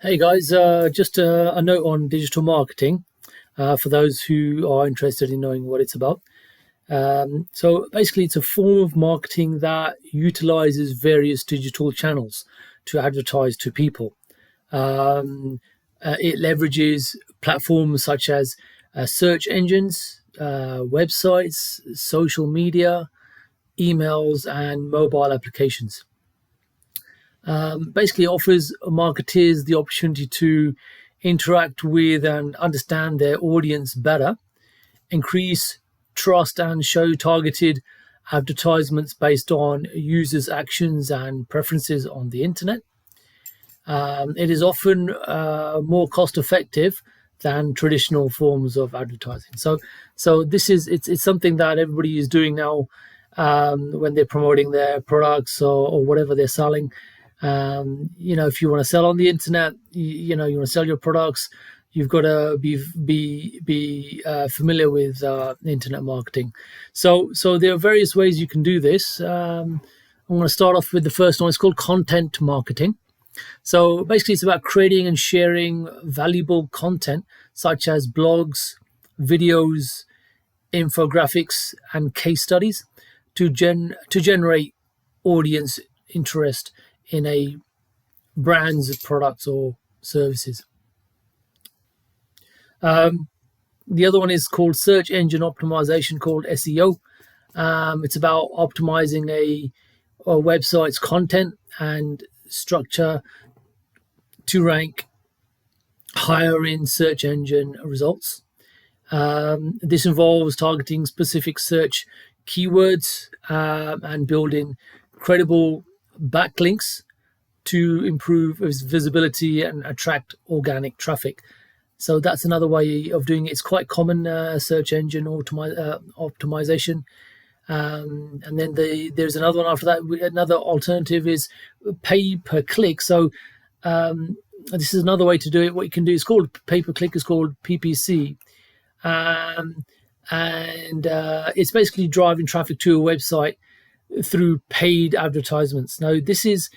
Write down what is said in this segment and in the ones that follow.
Hey guys, just a note on digital marketing for those who are interested in knowing what it's about. So basically, it's a form of marketing that utilizes various digital channels to advertise to people. Um, it leverages platforms such as search engines, websites, social media, emails, and mobile applications. Basically offers marketers the opportunity to interact with and understand their audience better, increase trust, and show targeted advertisements based on users' actions and preferences on the internet. It is often more cost effective than traditional forms of advertising. So this is it's something that everybody is doing now when they're promoting their products or whatever they're selling. If you want to sell on the internet, you want to sell your products, you've got to be familiar with internet marketing. So there are various ways you can do this. I'm going to start off with the first one. It's called content marketing. So basically, it's about creating and sharing valuable content such as blogs, videos, infographics, and case studies to generate audience interest in a brand's products or services. The other one is called search engine optimization, called SEO. It's about optimizing a website's content and structure to rank higher in search engine results. This involves targeting specific search keywords and building credible backlinks to improve its visibility and attract organic traffic. So that's another way of doing it. It's quite common, search engine optimization. And then there's another one after that. Another alternative is pay per click. So this is another way to do it. What you can do is called pay per click, is called PPC. And it's basically driving traffic to a website through paid advertisements. Now, this is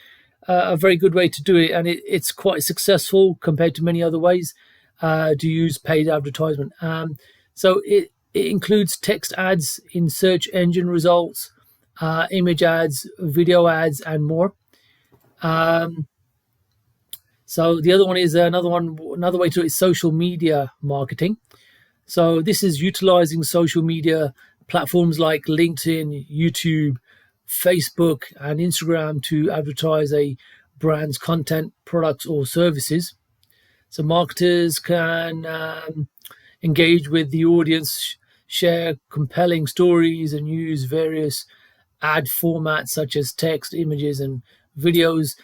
a very good way to do it, and it's quite successful compared to many other ways to use paid advertisement. So it includes text ads in search engine results, image ads, video ads, and more. So the other one is another way to do it is social media marketing. So this is utilizing social media platforms like LinkedIn, YouTube, Facebook, and Instagram to advertise a brand's content, products, or services. So marketers can engage with the audience, share compelling stories, and use various ad formats such as text, images, and videos.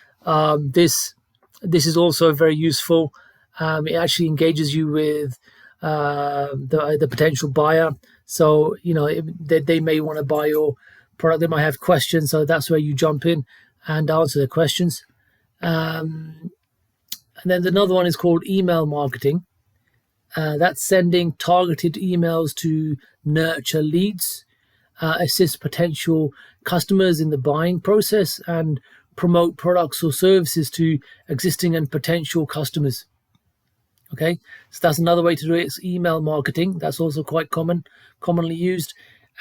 This is also very useful. It actually engages you with the potential buyer. So they may want to buy your product. They might have questions, so that's where you jump in and answer their questions. And then another one is called email marketing. That's sending targeted emails to nurture leads, assist potential customers in the buying process, and promote products or services to existing and potential customers. Okay, so that's another way to do it. It's email marketing. That's also quite commonly used.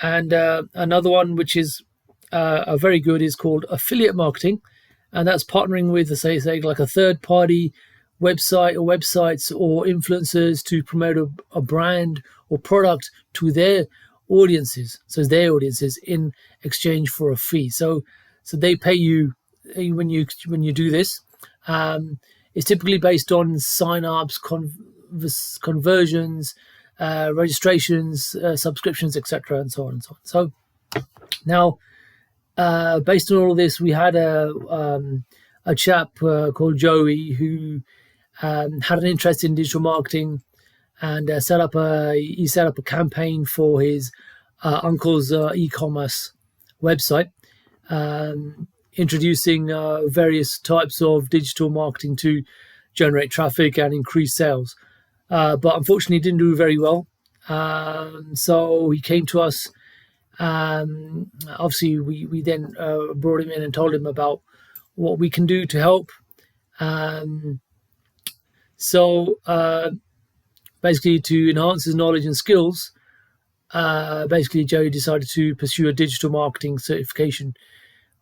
And another one which is a very good is called affiliate marketing, and that's partnering with, say like a third party website or websites or influencers to promote a brand or product to their audiences. So their audiences in exchange for a fee. So they pay you when you do this. It's typically based on sign-ups, conversions, registrations, subscriptions, etc., and so on and so on. So now, based on all of this, we had a chap called Joey who had an interest in digital marketing and set up a campaign for his uncle's e-commerce website, introducing various types of digital marketing to generate traffic and increase sales. But unfortunately, it didn't do very well. So he came to us. Obviously, we then brought him in and told him about what we can do to help. So basically, to enhance his knowledge and skills, basically Joey decided to pursue a digital marketing certification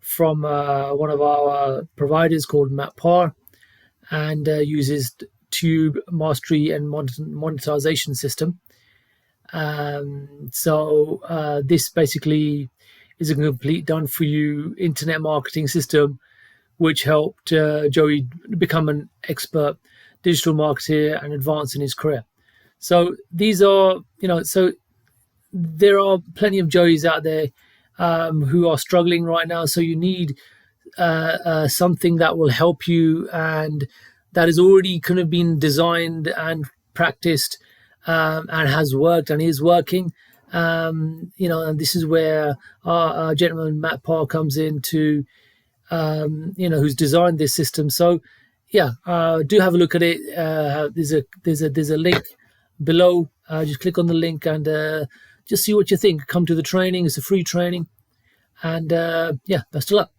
from one of our providers called MapPar, and uses Tube Mastery and monetization system. So this basically is a complete done for you internet marketing system, which helped Joey become an expert digital marketer and advance in his career. So these are, so there are plenty of Joeys out there who are struggling right now. So you need something that will help you, and that has already kind of been designed and practiced, and has worked and is working. And this is where our gentleman Matt Parr comes in to, who's designed this system. So yeah, do have a look at it. There's a link below. Just click on the link and just see what you think. Come to the training. It's a free training, and yeah, best of luck.